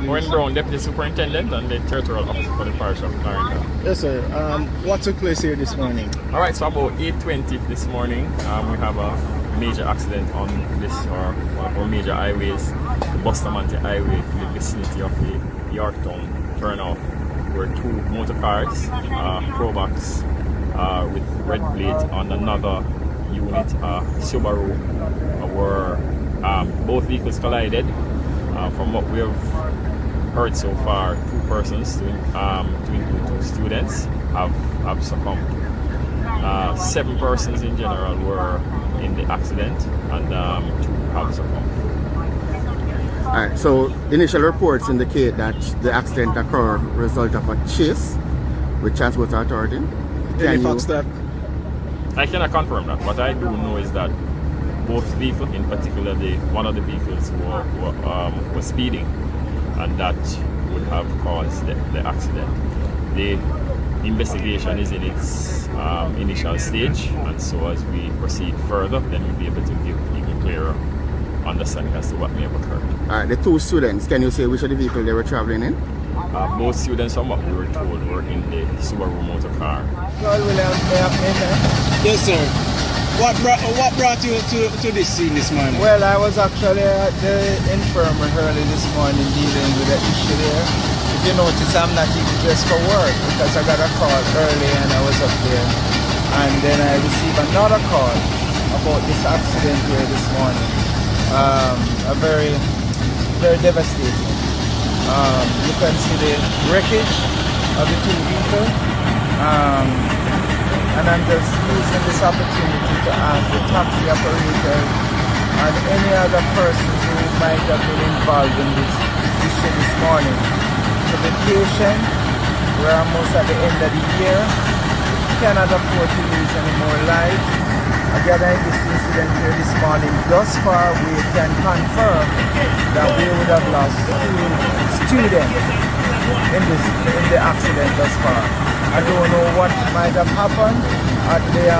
Owen Brown, Deputy Superintendent and the Territorial Officer for the Parish of Clarendon. Yes, sir. What took place here this morning? All right, so about 8:20 this morning, we have a major accident on this, or one of our major highways, the Bustamante Highway, in the vicinity of the Yorktown turnoff, where two motor cars, Probox with red plates on another unit, Subaru, were both vehicles collided. From what we have heard so far, two persons, to include two students, have succumbed. 7 persons in general were in the accident, and 2 have succumbed. Alright, so initial reports indicate that the accident occurred result of a chase with Transport Authority. Any facts that? I cannot confirm that. What I do know is that both vehicles, in particular one of the vehicles were speeding, and that would have caused the accident. The investigation is in its initial stage, and so as we proceed further, then we'll be able to give even clearer understanding as to what may have occurred. Alright, the 2 students, can you say which of the vehicle they were traveling in? Both students, from what we were told, were in the Subaru motor car. Yes, sir. What brought you to this scene this morning? Well, I was actually at the infirmary early this morning dealing with the issue there. If you notice, I'm not even dressed for work because I got a call early and I was up there. And then I received another call about this accident here this morning. A very, very devastating. You can see the wreckage of the 2 vehicles. And I'm just using this opportunity to ask the taxi operators and any other person who might have been involved in this issue this morning to be patient. We're almost at the end of the year. We cannot afford to lose any more lives. Again, this incident here this morning, thus far we can confirm that we would have lost 2 students in the accident thus far. I don't know what might have happened at the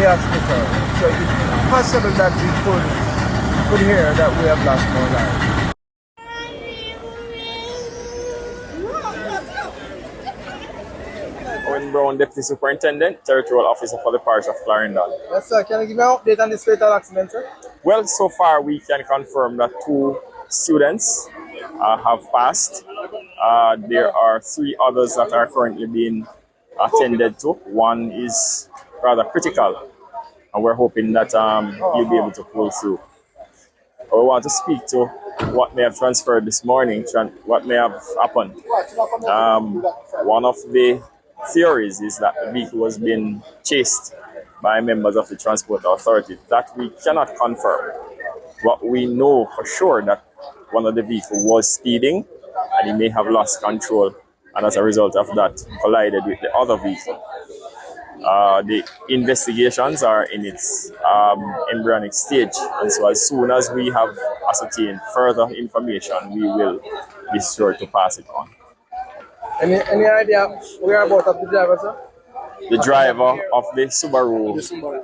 hospital. So it's possible that we could hear that we have lost more lives. Owen Brown, Deputy Superintendent, Territorial Officer for the Parish of Clarendon. Yes, sir. Can you give me an update on this fatal accident, sir? Well, so far we can confirm that 2 students have passed. There are 3 others that are currently being attended to. One is rather critical, and we're hoping that you'll be able to pull through. We want to speak to what may have transferred this morning, what may have happened. One of the theories is that the vehicle was being chased by members of the Transport Authority. That we cannot confirm. What we know for sure that one of the vehicles was speeding, and he may have lost control, and as a result of that collided with the other vehicle. The investigations are in its embryonic stage, and so as soon as we have ascertained further information, we will be sure to pass it on. Any idea whereabouts of the driver, sir? The driver of the Subaru,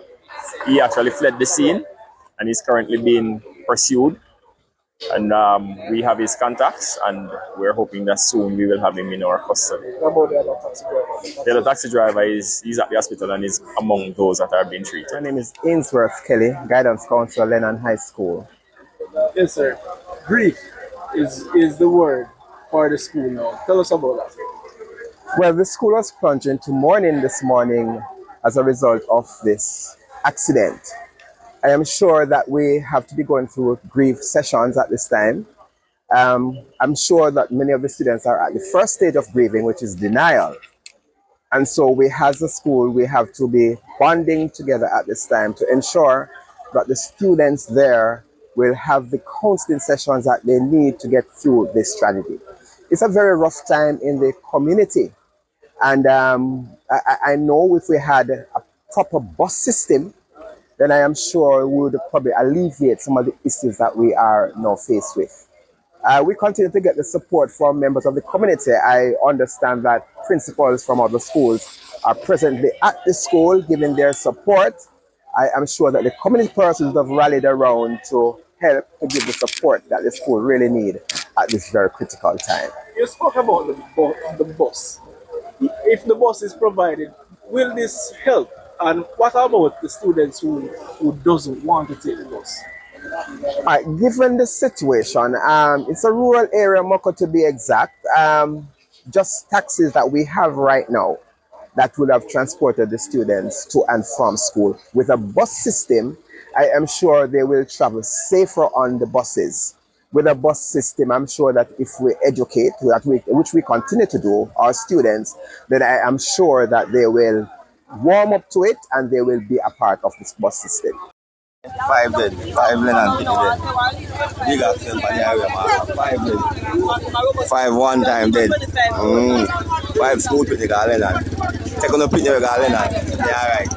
he actually fled the scene, and is currently being pursued. And we have his contacts, and we're hoping that soon we will have him in our custody. What about the other taxi driver? The other taxi driver he's at the hospital and is among those that are being treated. My name is Ainsworth Kelly, Guidance Counselor, Lennon High School. Yes, sir. Grief is the word for the school now. Tell us about that. Well, the school was plunged into mourning this morning as a result of this accident. I am sure that we have to be going through grief sessions at this time. I'm sure that many of the students are at the first stage of grieving, which is denial. And so we as a school, we have to be bonding together at this time to ensure that the students there will have the counseling sessions that they need to get through this tragedy. It's a very rough time in the community. And I know if we had a proper bus system, then I am sure we would probably alleviate some of the issues that we are now faced with. We continue to get the support from members of the community. I understand that principals from other schools are presently at the school giving their support. I am sure that the community persons have rallied around to help to give the support that the school really need. at this very critical time. You spoke about the bus. If the bus is provided, will this help? And what about the students who doesn't want to take the bus? Given the situation, it's a rural area, Moko to be exact. Just taxis that we have right now that would have transported the students to and from school. With a bus system, I am sure they will travel safer on the buses. With a bus system, I'm sure that if we educate, which we continue to do, our students, then I am sure that they will warm up to it and they will be a part of this bus system. 5 dead, 5 lane and 50 dead. Big accident on the area, man. 5 dead. 5 one time dead. 5 school with the Garland. Take on the pit of Garland. Yeah, right.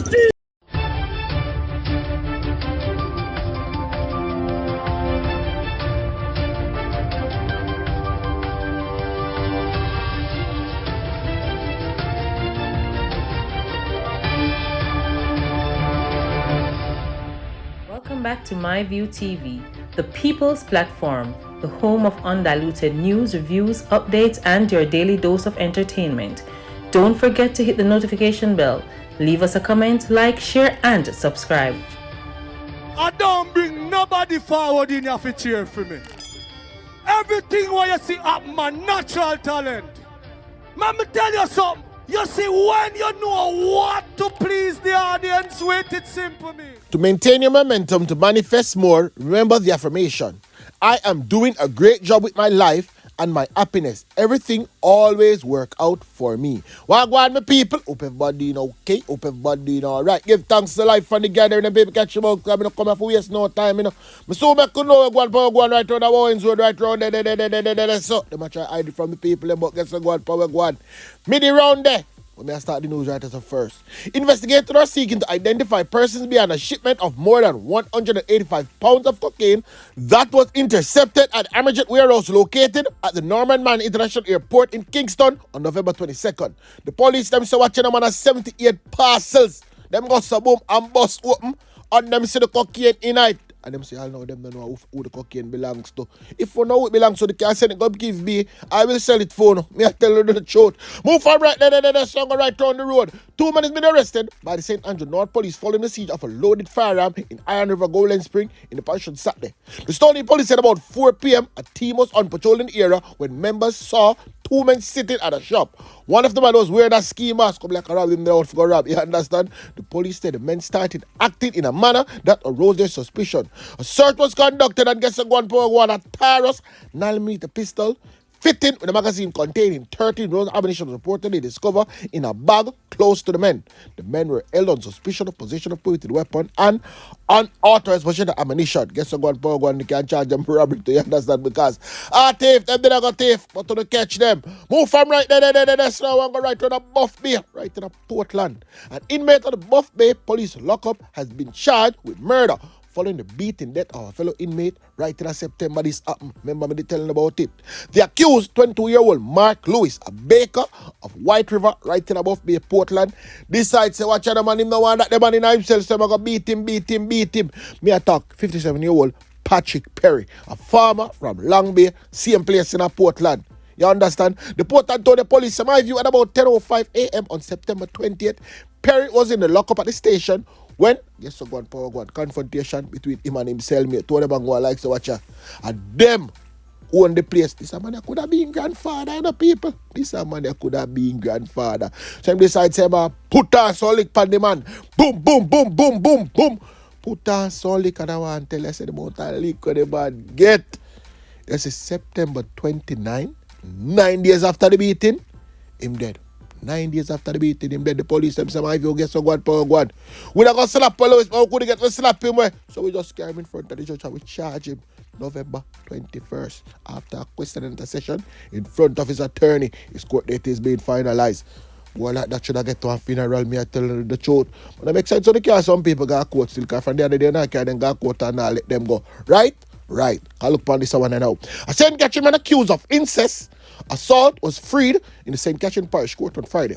Welcome back to MyView TV, the people's platform, the home of undiluted news, reviews, updates, and your daily dose of entertainment. Don't forget to hit the notification bell, leave us a comment, like, share, and subscribe. I don't bring nobody forward in your cheer for me. Everything what you see up, my natural talent. Let me tell you something. You see, when you know what to please the audience with, it's simple me. To maintain your momentum to manifest more, remember the affirmation. I am doing a great job with my life and my happiness. Everything always work out for me. Wagwan, my people. Hope everybody okay. Hope everybody alright. Give thanks to life for the gathering and baby catch them out. I'm not coming for waste no time, I so I could know we're going right around the Owens Road, right around there. So they might try to hide it from the people, but guess what? Power go midi round there. Let me start the news right as a first. Investigators are seeking to identify persons behind a shipment of more than 185 pounds of cocaine that was intercepted at Amajet warehouse located at the Norman Mann International Airport in Kingston on November 22nd. The police them say watching them on 78 parcels. Them go boom and bust open and them see the cocaine in it. And them say, I know them don't know who the cocaine belongs to. If you know it belongs to the can send it, God give me, I will sell it for you. Me I tell you the truth. Move from right there, song right down the road. 2 men has been arrested by the St. Andrew North Police following the siege of a loaded firearm in Iron River Golden Spring in the parish on Saturday. The Stony police said about 4 p.m. a team was on patrol in the area when members saw 2 men sitting at a shop. One of the men was wearing a ski mask, come like a rob him there for rob. You understand? The police said the men started acting in a manner that arose their suspicion. A search was conducted and guess one at Taros 9mm pistol fitting with a magazine containing 13 rounds of ammunition was reportedly discovered in a bag close to the men. The men were held on suspicion of possession of prohibited weapon and unauthorized possession of ammunition. Guess one you can't charge them for robbery, do you understand? Because thief, them did not go thief, but to catch them. Move from right there, so I'm going right to the Buff Bay, right to the Portland. An inmate of the Buff Bay police lockup has been charged with murder following the beating death of a fellow inmate right in September. This happened. Remember me telling about it. The accused, 22-year-old Mark Lewis, a baker of White River, right in above Bay, Portland, decides to watch the man him no one that the man in himself, so I'm going to beat him. Me attack 57-year-old Patrick Perry, a farmer from Long Bay, same place in Portland. You understand? The Portland told the police, in my view, at about 10:05 a.m. on September 20th, Perry was in the lockup at the station when, yes, so confrontation between him and himself, me, two of them go like to watch her. And them own the place. This a man that could have been grandfather, you know, people. This a man that could have been grandfather. So him decide to put on some lick on the man. Boom. Put on some lick and I want to tell you the amount of lick the man get. This is September 29, 9 days after the beating, him dead. 9 days after the beating, him dead. The police them say, if you get so good, power God. We not gonna slap Lewis, but we couldn't get to slap him. So we just carry him in front of the judge and we charge him November 21st after a question and session in front of his attorney. His court date is being finalized. Well, like that should I get to a funeral, me I tell you the truth. But that makes sense. So the case some people got court still, because from the other day, I can't go court and let them go. Right. I look upon this one now. A St. Catherine man accused of incest assault was freed in the St. Catherine Parish Court on Friday.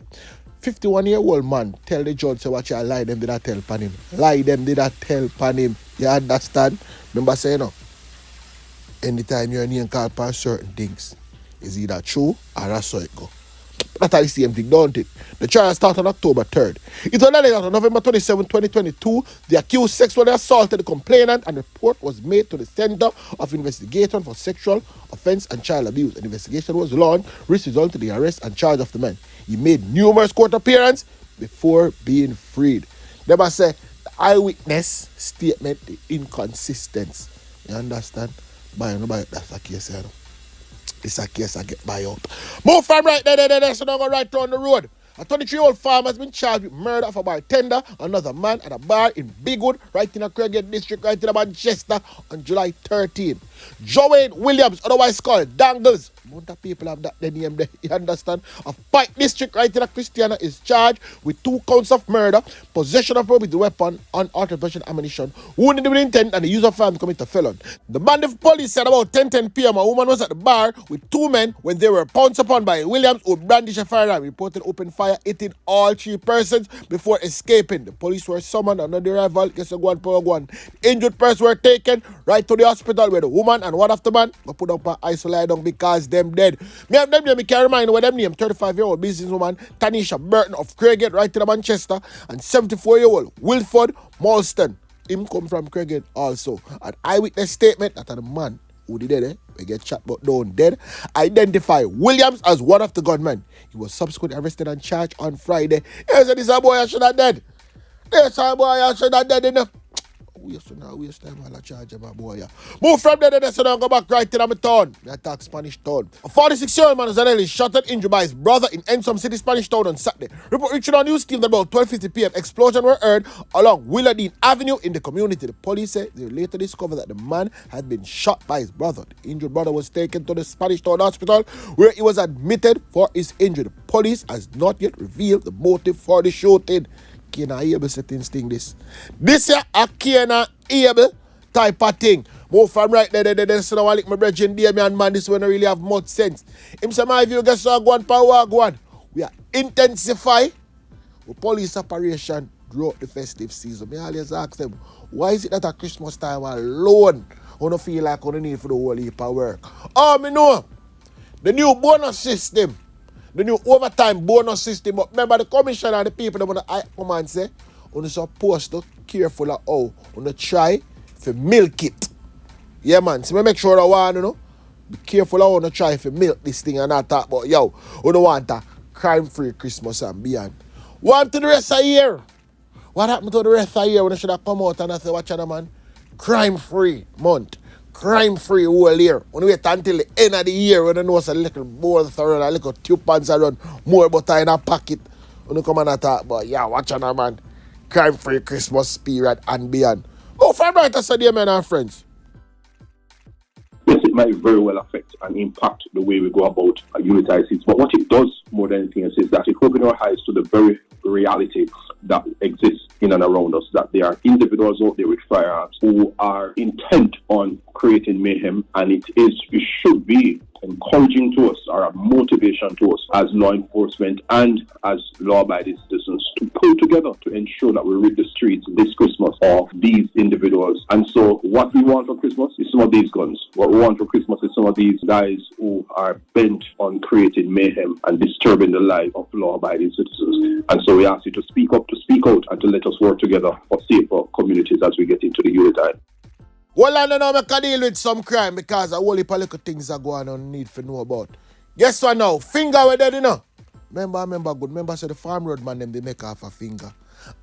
51-year-old man tell the judge, say, watch your lie, them did not tell upon him. You understand? Remember saying, no. anytime your name called for certain things, is either true or that's how it go. That's the same thing, don't it? The trial started on October 3rd. It was alleged that on November 27, 2022, the accused sexually assaulted the complainant and a report was made to the Center of Investigation for Sexual Offense and Child Abuse. An investigation was launched, which resulted in the arrest and charge of the man. He made numerous court appearances before being freed. They must say, the eyewitness statement, the inconsistency. You understand? That's the case, you know. It's a case I get by up. Move from right there, so now go right down the road. A 23-year-old farmer has been charged with murder of a bartender, another man at a bar in Bigwood, right in a Cräsh district, right in Manchester, on July 13. Joanne Williams, otherwise called Dangles. Amount of people have that name there, you understand? Of Pike district, right in a Christiana, is charged with 2 counts of murder, possession of with the weapon, unauthorized possession of ammunition, wounded with intent, and the use of firearms commit a felon. The Bandit police said about 10:10 p.m. a woman was at the bar with 2 men when they were pounced upon by Williams, who brandished a firearm, reported open fire, hitting all 3 persons before escaping. The police were summoned under the arrival. Guess one per one. Injured persons were taken right to the hospital where the woman and one of the man were put up and isolated because them dead. Me can remind you what them name 35-year-old businesswoman Tanisha Burton of Cräsh right in Manchester and 74-year-old Wilford Malston. Him come from Cräsh also. An eyewitness statement that a man who did it, we get shot but down dead, identify Williams as one of the gunmen. He was subsequently arrested and charged on Friday. Yes, this a boy I should have dead. This a boy I should have dead, you know. Waste time while I charge my boy. Yeah. Move from there, so don't go back right to my town. I attack Spanish Town. A 46-year-old man was allegedly shot and injured by his brother in Ensom City, Spanish Town on Saturday. Report reaching on news team that about 12:50 p.m. explosions were heard along Willardine Avenue in the community. The police said they later discovered that the man had been shot by his brother. The injured brother was taken to the Spanish Town hospital where he was admitted for his injury. The police has not yet revealed the motive for the shooting. Can I able settings thing this? This here a can able type of thing. Move from right there, so now I like my brethren Damian man, this one don't really have much sense. Him say my view guess so go on power go on. We are intensify the police operation throughout the festive season. Me always ask them, why is it that at Christmas time alone you don't feel like you need for the whole heap of work? Oh, me know. The new bonus system. The new overtime bonus system. But remember the commissioner and the people that want to come and say, you're supposed to careful of how you try to milk it. Yeah, man. So make sure that one, you know, be careful of how you try to milk this thing and not talk about, yo, you don't want a crime-free Christmas and beyond. Want to the rest of the year? What happened to the rest of the year when you should have come out and I say, watch out, man? Crime-free month. Crime-free whole year. When we wait until the end of the year, when you know it's a little more around, a little 2 pants around, more butter in a pocket. When you come and talk about, yeah, watch out, man. Crime-free Christmas period and beyond. Oh, from right as a men and friends. Yes, it might very well affect and impact the way we go about unitized seats. But what it does more than anything else is that it opens our eyes to the very reality that exists in and around us, that there are individuals out there with firearms who are intent on creating mayhem, and it should be encouraging to us, or a motivation to us as law enforcement and as law-abiding citizens to pull together to ensure that we rid the streets this Christmas of these individuals. And so what we want for Christmas is some of these guns. What we want for Christmas is some of these guys who are bent on creating mayhem and disturbing the life of law-abiding citizens. And so we ask you to speak up, to speak out, and to let us work together for safer communities as we get into the unitide. Well, I don't know, I can deal with some crime because a whole heap of little things are going on need to know about. Guess what now? Finger with that, you know. Remember good. Remember, say the farm road man, them, they make off a finger.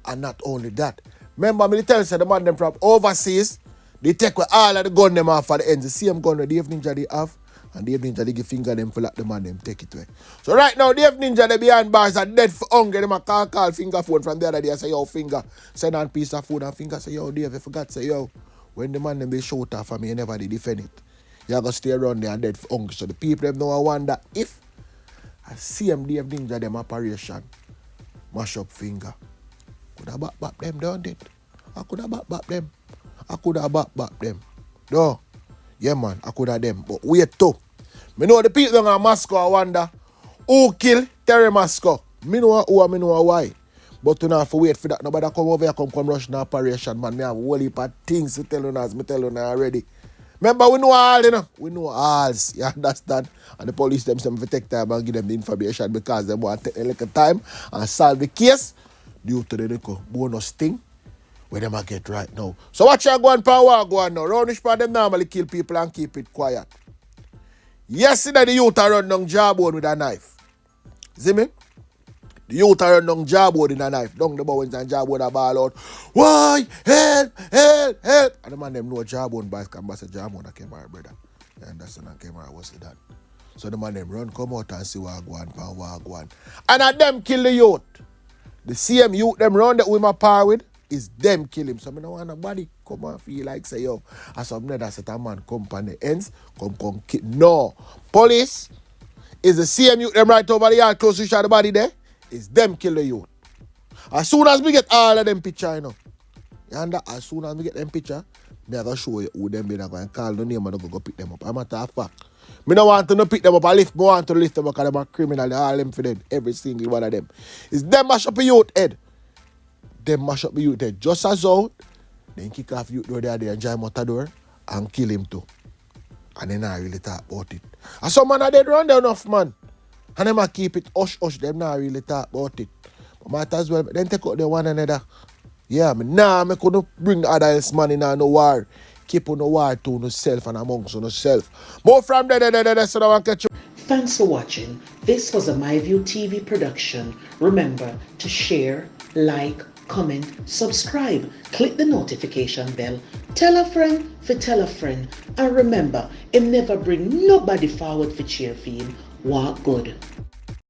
And not only that. Remember, me tell you, say the man them from overseas, they take all of the gun them off at the ends. The same gun that Dave Ninja they have, and Dave Ninja they give finger them for like the man them take it away. So right now, Dave Ninja they behind bars are dead for hunger. Them a call finger phone from the other day. I say, yo, finger. Send on piece of food and finger say, yo, Dave, you forgot, say, yo. When the man them they shoot off for me, you never did defend it. You're going to stay around there and dead for hunger. So the people them know I wonder if I see them Dave Ninja them operation mash up finger. Could have back them, don't it? I could have back them. I could have back them. No. Yeah, man, I could have them. But wait too. Me know the people down in Moscow I wonder who kill Terry Moscow. Me know who and me know why. But you know, have to wait for that. Nobody come over here, come rush the operation, man. Me have a whole heap of things to tell you as me tell you already. Remember, we know all, you know. We know all. You understand? And the police them say take time and give them the information because they want to take a little time and solve the case due to the little bonus thing where them get right now. So watch you go on power go on now. Rounish for them normally kill people and keep it quiet. Yesterday the youth are run down jawbone with a knife. See me? The youth are run down jawbone in a knife. Down the bones and jawbone a ball out. Why? Help! Help! Help! And the man them know jawbone boys can pass a jawbone that came out, brother. You understand? And came out was that. So the man them run come out and see what go on. And at them kill the youth. The same youth them run that we my power with is them kill him. So I don't want nobody come and feel like say yo. As some that set a man come on the ends, come kill. No. Police is the same youth them right over the yard close to the body there. It's them kill the youth. As soon as we get all of them picture, you know. As soon as we get them picture, me I go show you who them be and go and call the name and go pick them up. I'm a matter of fact. Me don't want to pick them up. I want to lift them up because them are criminal. All them for dead. Every single one of them. It's them mash up the youth head. Them mash up the youth head. Just as out, then kick off youth door there and join Matador and kill him too. And then I really talk about it. And some man are dead run there enough, man. And them a keep it hush. Them not really talk about it. But might as well then take out the one another. Yeah, me couldn't bring the other else man in no war. Keep on the war to yourself and amongst yourself. More from there, so I want to catch you. Thanks for watching. This was a MyView TV production. Remember to share, like, comment, subscribe, click the notification bell, tell a friend for tell a friend, and remember, it never bring nobody forward for cheer for him. Walk good.